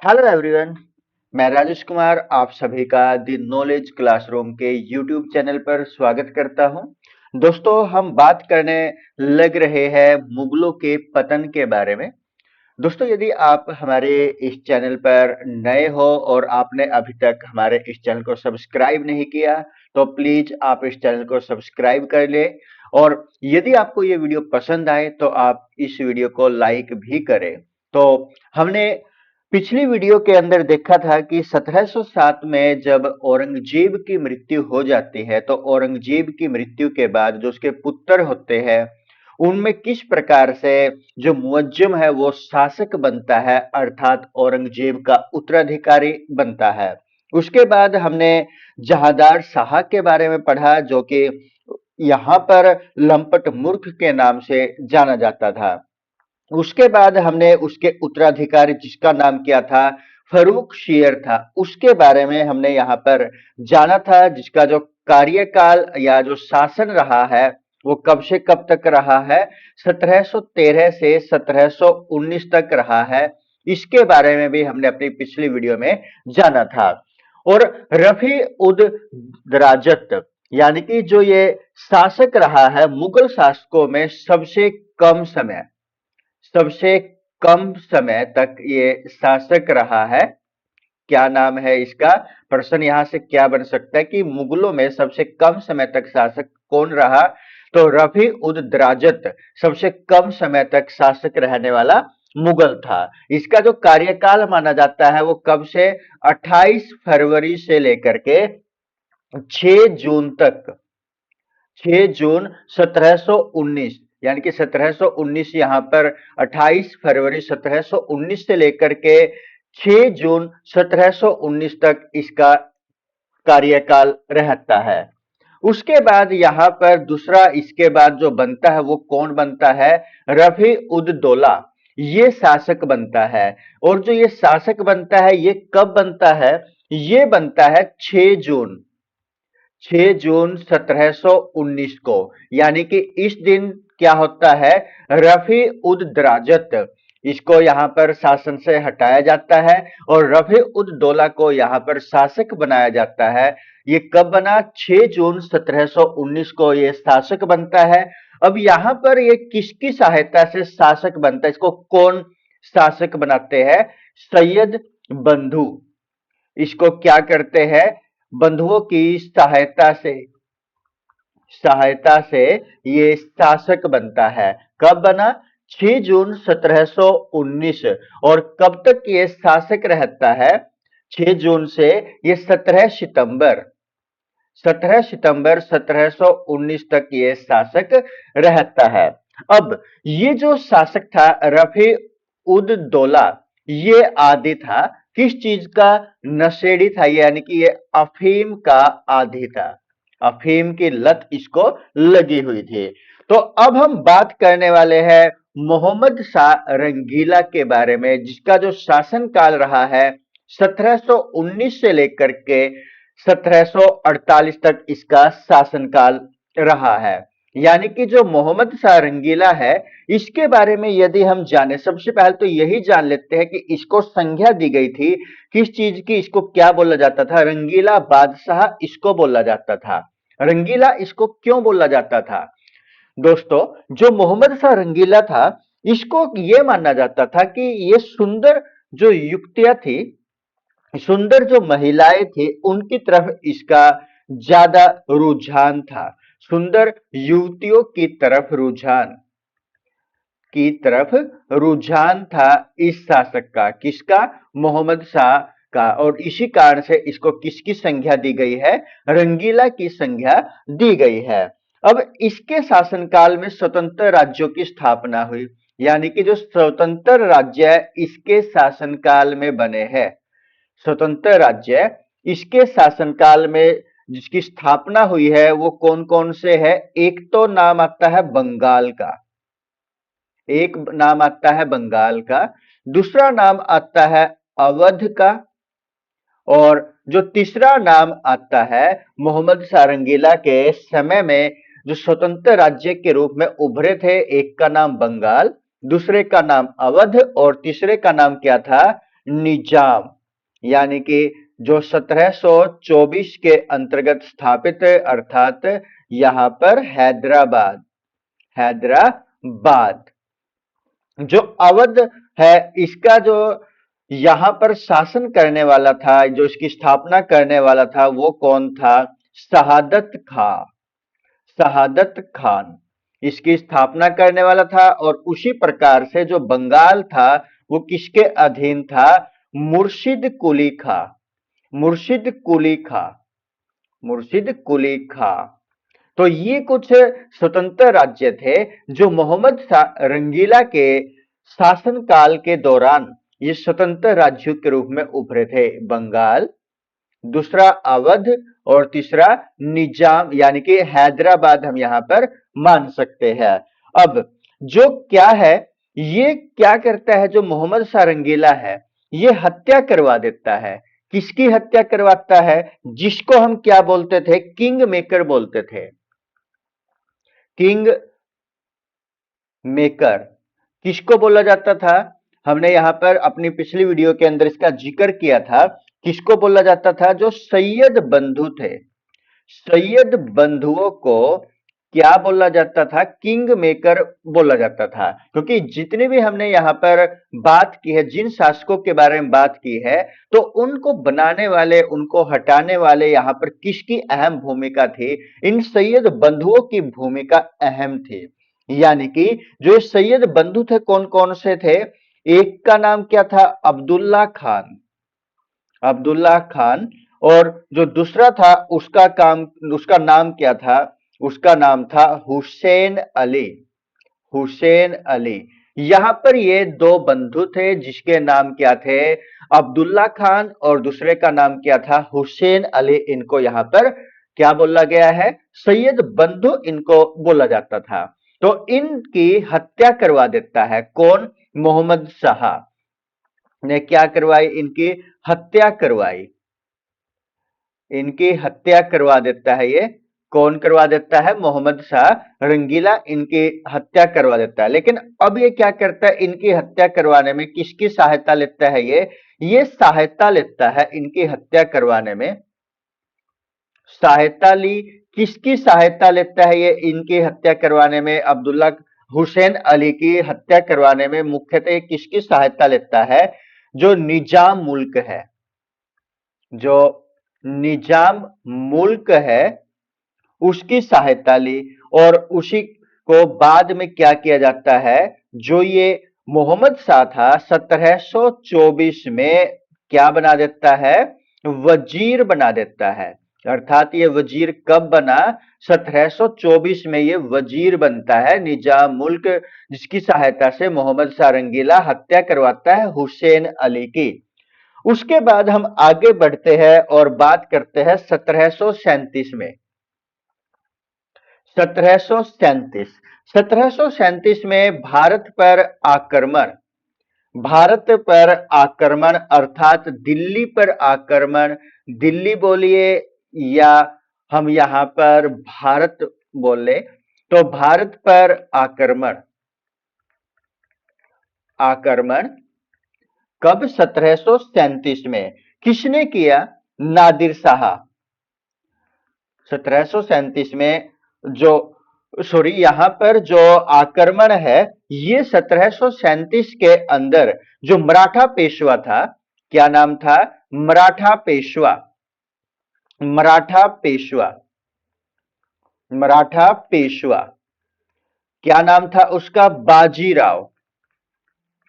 Hello everyone. मैं राजेश कुमार आप सभी का दी नॉलेज क्लासरूम के यूट्यूब चैनल पर स्वागत करता हूं। दोस्तों, हम बात करने लग रहे हैं मुगलों के पतन के बारे में। दोस्तों, यदि आप हमारे इस चैनल पर नए हो और आपने अभी तक हमारे इस चैनल को सब्सक्राइब नहीं किया तो प्लीज आप इस चैनल को सब्सक्राइब कर ले। और यदि आपको ये वीडियो पसंद आए तो आप इस वीडियो को लाइक भी करें। तो हमने पिछली वीडियो के अंदर देखा था कि 1707 में जब औरंगजेब की मृत्यु हो जाती है तो औरंगजेब की मृत्यु के बाद जो उसके पुत्र होते हैं उनमें किस प्रकार से जो मुअज्जम है वो शासक बनता है, अर्थात औरंगजेब का उत्तराधिकारी बनता है। उसके बाद हमने जहांदार शाह के बारे में पढ़ा, जो कि यहाँ पर लंपट मूर्ख के नाम से जाना जाता था। उसके बाद हमने उसके उत्तराधिकारी जिसका नाम क्या था, फरूक शेर था, उसके बारे में हमने यहाँ पर जाना था, जिसका जो कार्यकाल या जो शासन रहा है वो कब से कब तक रहा है, 1713 से 1719 तक रहा है। इसके बारे में भी हमने अपनी पिछली वीडियो में जाना था। और रफी उद दराजत यानी कि जो ये शासक रहा है मुगल शासकों में सबसे कम समय तक ये शासक रहा है। क्या नाम है इसका? प्रश्न यहां से क्या बन सकता है कि मुगलों में सबसे कम समय तक शासक कौन रहा? तो रफी उद दराजत सबसे कम समय तक शासक रहने वाला मुगल था। इसका जो कार्यकाल माना जाता है वो कब से 28 फरवरी से लेकर के 6 जून तक, 6 जून 1719, यानी कि 1719 यहाँ पर 28 फरवरी 1719 से लेकर के 6 जून 1719 तक इसका कार्यकाल रहता है। उसके बाद यहाँ पर दूसरा इसके बाद जो बनता है वो कौन बनता है? रफी उद दौला, ये शासक बनता है। और जो ये शासक बनता है ये कब बनता है? ये बनता है 6 जून, 6 जून 1719 को। यानी कि इस दिन क्या होता है, रफी उद दराजत इसको यहाँ पर शासन से हटाया जाता है और रफी उद दौला को यहाँ पर शासक बनाया जाता है। ये कब बना? 6 जून 1719 को ये शासक बनता है। अब यहाँ पर ये किसकी सहायता से शासक बनता है? इसको कौन शासक बनाते हैं? सैयद बंधु इसको क्या करते हैं? बंधुओं की सहायता से ये शासक बनता है। कब बना? 6 जून 1719। और कब तक ये शासक रहता है? 6 जून से ये 17 सितंबर 1719 तक ये शासक रहता है। अब ये जो शासक था रफी उद दौला, ये आदी था किस चीज का? नशेड़ी था, यानी कि ये अफीम का आदी था। अफीम की लत इसको लगी हुई थी। तो अब हम बात करने वाले हैं मोहम्मद शाह रंगीला के बारे में, जिसका जो शासन काल रहा है 1719 से लेकर के 1748 तक इसका शासनकाल रहा है। यानी कि जो मोहम्मद शाह रंगीला है इसके बारे में यदि हम जाने, सबसे पहले तो यही जान लेते हैं कि इसको संज्ञा दी गई थी किस चीज की? इसको क्या बोला जाता था? रंगीला बादशाह इसको बोला जाता था। रंगीला इसको क्यों बोला जाता था? दोस्तों, जो मोहम्मद शाह रंगीला था इसको ये माना जाता था कि ये सुंदर जो युक्तियां थी, सुंदर जो महिलाएं थी उनकी तरफ इसका ज्यादा रुझान था। सुंदर युवतियों की तरफ रुझान था इस शासक का। किसका? मोहम्मद शाह का। और इसी कारण से इसको किसकी संज्ञा दी गई है? रंगीला की संज्ञा दी गई है। अब इसके शासनकाल में स्वतंत्र राज्यों की स्थापना हुई, यानी कि जो स्वतंत्र राज्य है इसके शासनकाल में बने हैं। स्वतंत्र राज्य इसके शासनकाल में जिसकी स्थापना हुई है वो कौन कौन से है? एक तो नाम आता है बंगाल का, एक नाम आता है बंगाल का, दूसरा नाम आता है अवध का, और जो तीसरा नाम आता है मोहम्मद सारंगीला के समय में जो स्वतंत्र राज्य के रूप में उभरे थे, एक का नाम बंगाल, दूसरे का नाम अवध और तीसरे का नाम क्या था? निजाम, यानी कि जो 1724 के अंतर्गत स्थापित है, अर्थात यहां पर हैदराबाद, हैदराबाद जो अवध है, इसका जो यहां पर शासन करने वाला था, जो इसकी स्थापना करने वाला था, वो कौन था? शहादत खां, शहादत खान इसकी स्थापना करने वाला था। और उसी प्रकार से जो बंगाल था वो किसके अधीन था? मुर्शिद कुली खां, मुर्शिद कुली खां, मुर्शिद कुली खां। तो ये कुछ स्वतंत्र राज्य थे जो मोहम्मद शाह रंगीला के शासनकाल के दौरान ये स्वतंत्र राज्यों के रूप में उभरे थे। बंगाल, दूसरा अवध और तीसरा निजाम, यानी कि हैदराबाद हम यहां पर मान सकते हैं। अब जो क्या है, ये क्या करता है, जो मोहम्मद शाह रंगीला है, ये हत्या करवा देता है। किसकी हत्या करवाता है? जिसको हम क्या बोलते थे? किंग मेकर बोलते थे, किंग मेकर। किसको बोला जाता था? हमने यहां पर अपनी पिछली वीडियो के अंदर इसका जिक्र किया था। किसको बोला जाता था? जो सैयद बंधु थे, सैयद बंधुओं को क्या बोला जाता था? किंग मेकर बोला जाता था। क्योंकि जितने भी हमने यहां पर बात की है, जिन शासकों के बारे में बात की है, तो उनको बनाने वाले, उनको हटाने वाले यहां पर किसकी अहम भूमिका थी? इन सैयद बंधुओं की भूमिका अहम थी। यानी कि जो सैयद बंधु थे, कौन कौन से थे? एक का नाम क्या था? अब्दुल्ला खान, अब्दुल्ला खान। और जो दूसरा था उसका नाम क्या था? उसका नाम था हुसैन अली, हुसैन अली। यहां पर ये दो बंधु थे जिसके नाम क्या थे? अब्दुल्ला खान, और दूसरे का नाम क्या था? हुसैन अली। इनको यहां पर क्या बोला गया है? सैयद बंधु इनको बोला जाता था। तो इनकी हत्या करवा देता है कौन? मोहम्मद शाह ने क्या करवाई? इनकी हत्या करवाई, इनकी हत्या करवा देता है। ये कौन करवा देता है? मोहम्मद शाह रंगीला इनकी हत्या करवा देता है। लेकिन अब ये क्या करता है? इनकी हत्या करवाने में किसकी सहायता लेता है? ये सहायता लेता है इनकी हत्या करवाने में। सहायता ली, किसकी सहायता लेता है ये इनकी हत्या करवाने में? अब्दुल्ला हुसैन अली की हत्या करवाने में मुख्यतः ये किसकी सहायता लेता है? जो निजाम मुल्क है, जो निजाम मुल्क है, उसकी सहायता ली। और उसी को बाद में क्या किया जाता है? जो ये मोहम्मद शाह था, 1724 में क्या बना देता है? वजीर बना देता है। अर्थात ये वजीर कब बना? 1724 में ये वजीर बनता है निजाम मुल्क, जिसकी सहायता से मोहम्मद शाह रंगीला हत्या करवाता है हुसैन अली की। उसके बाद हम आगे बढ़ते हैं और बात करते हैं 1737 में। 1737, 1737 में भारत पर आक्रमण, भारत पर आक्रमण अर्थात दिल्ली पर आक्रमण। दिल्ली बोलिए या हम यहां पर भारत बोले, तो भारत पर आक्रमण, आक्रमण कब? 1737 में। किसने किया? नादिर शाह। 1737 में जो, सॉरी, यहां पर जो आक्रमण है, ये 1737 के अंदर जो मराठा पेशवा था, क्या नाम था? मराठा पेशवा, मराठा पेशवा, मराठा पेशवा, क्या नाम था उसका? बाजीराव,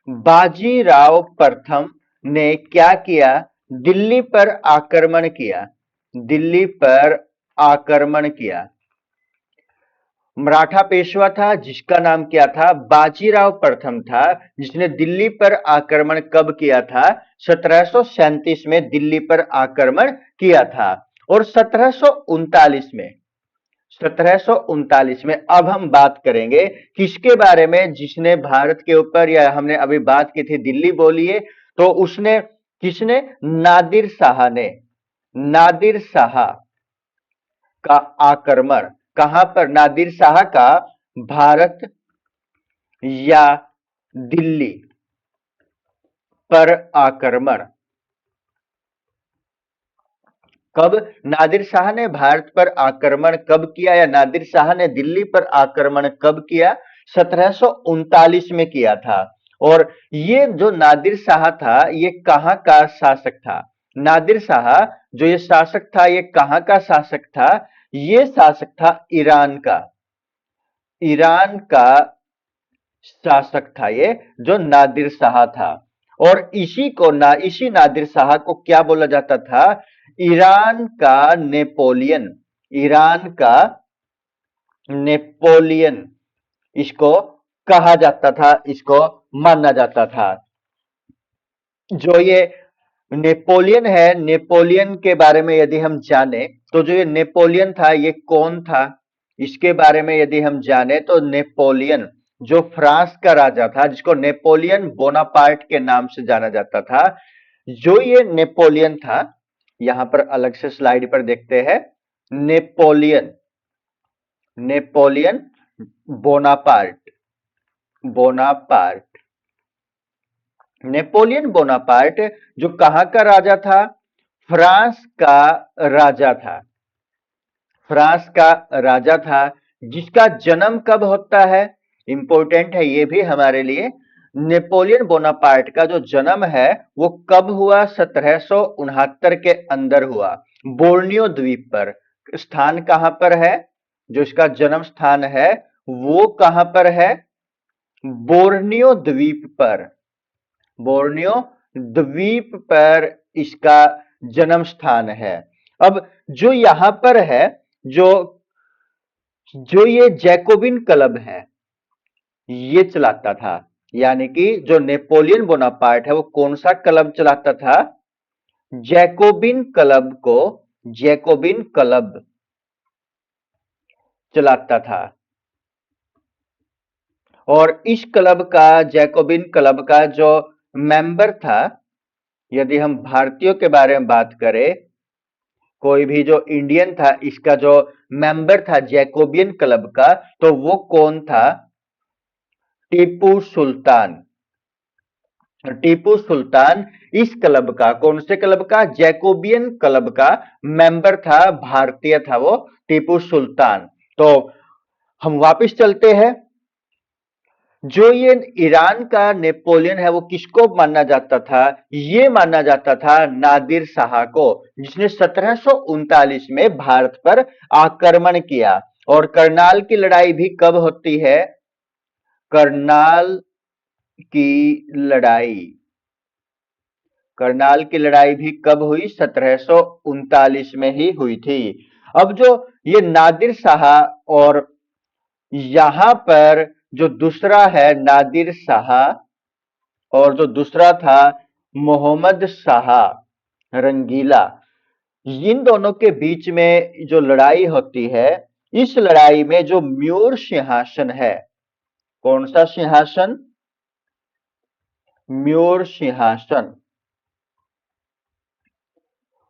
बाजीराव प्रथम ने क्या किया? दिल्ली पर आक्रमण किया, दिल्ली पर आक्रमण किया। मराठा पेशवा था जिसका नाम क्या था? बाजीराव प्रथम था, जिसने दिल्ली पर आक्रमण कब किया था? 1737 में दिल्ली पर आक्रमण किया था। और 1739 में, 1739 में अब हम बात करेंगे किसके बारे में? जिसने भारत के ऊपर, या हमने अभी बात की थी दिल्ली बोलिए, तो उसने, किसने? नादिर शाह ने, नादिर शाह का आक्रमण। कहां पर? नादिर शाह का भारत या दिल्ली, पर आक्रमण। कब नादिर शाह ने भारत पर आक्रमण कब किया, या नादिर शाह ने दिल्ली पर आक्रमण कब किया? 1739 में किया था। और ये जो नादिर शाह था ये कहां का शासक था? नादिर शाह जो ये शासक था ये कहां का शासक था? ये शासक था ईरान का। ईरान का शासक था ये जो नादिर शाह था। और इसी नादिर शाह को क्या बोला जाता था? ईरान का नेपोलियन। ईरान का नेपोलियन इसको कहा जाता था, इसको माना जाता था। जो ये नेपोलियन है, नेपोलियन के बारे में यदि हम जाने तो जो ये नेपोलियन था ये कौन था? इसके बारे में यदि हम जाने तो नेपोलियन जो फ्रांस का राजा था, जिसको नेपोलियन बोनापार्ट के नाम से जाना जाता था, जो ये नेपोलियन था, यहां पर अलग से स्लाइड पर देखते हैं। Napoleon, Napoleon Bonaparte, Bonaparte, Napoleon Bonaparte जो कहां का राजा था? फ्रांस का राजा था। फ्रांस का राजा था। जिसका जन्म कब होता है? इंपॉर्टेंट है ये भी हमारे लिए। नेपोलियन बोनापार्ट का जो जन्म है वो कब हुआ? 1769 के अंदर हुआ, बोर्नियो द्वीप पर। स्थान कहां पर है? जो इसका जन्म स्थान है वो कहां पर है? बोर्नियो द्वीप पर। बोर्नियो द्वीप पर इसका जन्म स्थान है। अब जो यहां पर है, जो जो ये जैकोबिन क्लब है ये चलाता था। यानी कि जो नेपोलियन बोनापार्ट है वो कौन सा क्लब चलाता था? जैकोबिन क्लब को, जैकोबिन क्लब चलाता था। और इस क्लब का, जैकोबिन क्लब का जो मेंबर था, यदि हम भारतीयों के बारे में बात करें, कोई भी जो इंडियन था इसका जो मेंबर था जैकोबियन क्लब का, तो वो कौन था? टीपू सुल्तान। टीपू सुल्तान इस क्लब का, कौन से क्लब का? जैकोबियन क्लब का मेंबर था, भारतीय था वो टीपू सुल्तान। तो हम वापस चलते हैं। जो ये ईरान का नेपोलियन है वो किसको माना जाता था? ये माना जाता था नादिर शाह को, जिसने 1739 में भारत पर आक्रमण किया। और करनाल की लड़ाई भी कब होती है? करनाल की लड़ाई, करनाल की लड़ाई भी कब हुई? 1739 में ही हुई थी। अब जो ये नादिर शाह, और यहां पर जो दूसरा है नादिर शाह, और जो दूसरा था मोहम्मद शाह रंगीला, इन दोनों के बीच में जो लड़ाई होती है, इस लड़ाई में जो म्यूर सिंहासन है, कौन सा सिंहासन? म्यूर सिंहासन।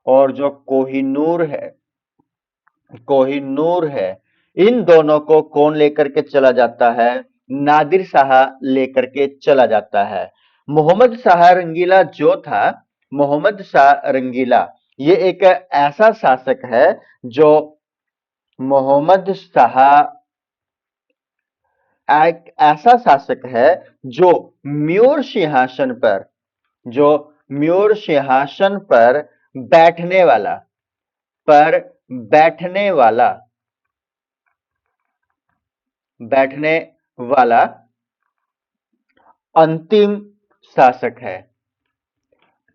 और जो कोहिनूर है, कोहिनूर है, इन दोनों को कौन लेकर के चला जाता है? नादिर शाह लेकर के चला जाता है। मोहम्मद शाह रंगीला जो था, मोहम्मद शाह रंगीला ये एक ऐसा शासक है जो, मोहम्मद शाह एक ऐसा शासक है जो म्यूर सिंहासन पर, जो म्यूर सिंहासन पर बैठने वाला, पर बैठने वाला, बैठने वाला अंतिम शासक है।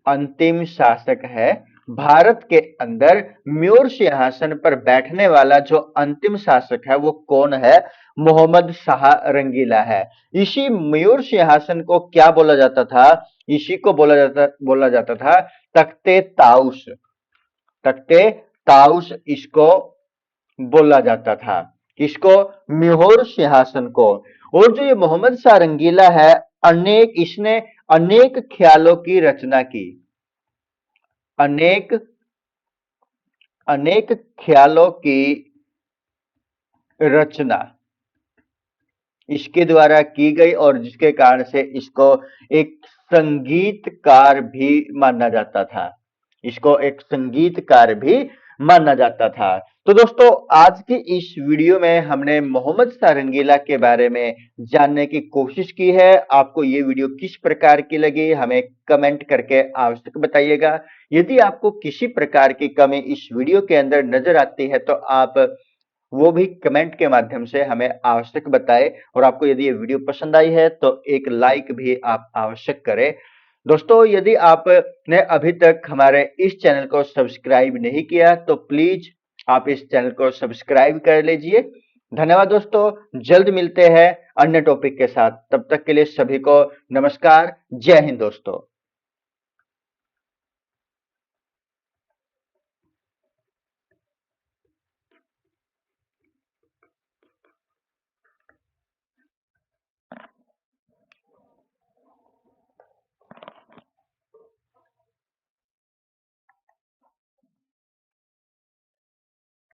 अंतिम शासक है भारत के अंदर। म्यूर सिंहासन पर बैठने वाला जो अंतिम शासक है वो कौन है? मोहम्मद शाह रंगीला है। इसी म्यूर सिंहासन को क्या बोला जाता था? इसी को बोला जाता था तख्ते ताउस। तख्ते ताउस इसको बोला जाता था। किसको? म्यूर सिंहासन को। और जो ये मोहम्मद शाह रंगीला है, इसने अनेक ख्यालों की रचना की। अनेक अनेक ख्यालों की रचना इसके द्वारा की गई और जिसके कारण से इसको एक संगीतकार भी माना जाता था। इसको एक संगीतकार भी माना जाता था। तो दोस्तों, आज की इस वीडियो में हमने मोहम्मद शाह रंगीला के बारे में जानने की कोशिश की है। आपको ये वीडियो किस प्रकार की लगी हमें कमेंट करके आवश्यक बताइएगा। यदि आपको किसी प्रकार की कमी इस वीडियो के अंदर नजर आती है तो आप वो भी कमेंट के माध्यम से हमें आवश्यक बताएं। और आपको यदि ये वीडियो पसंद आई है तो एक लाइक भी आप आवश्यक करें। दोस्तों, यदि आपने अभी तक हमारे इस चैनल को सब्सक्राइब नहीं किया तो प्लीज आप इस चैनल को सब्सक्राइब कर लीजिए। धन्यवाद दोस्तों। जल्द मिलते हैं अन्य टॉपिक के साथ। तब तक के लिए सभी को नमस्कार। जय हिंद दोस्तों।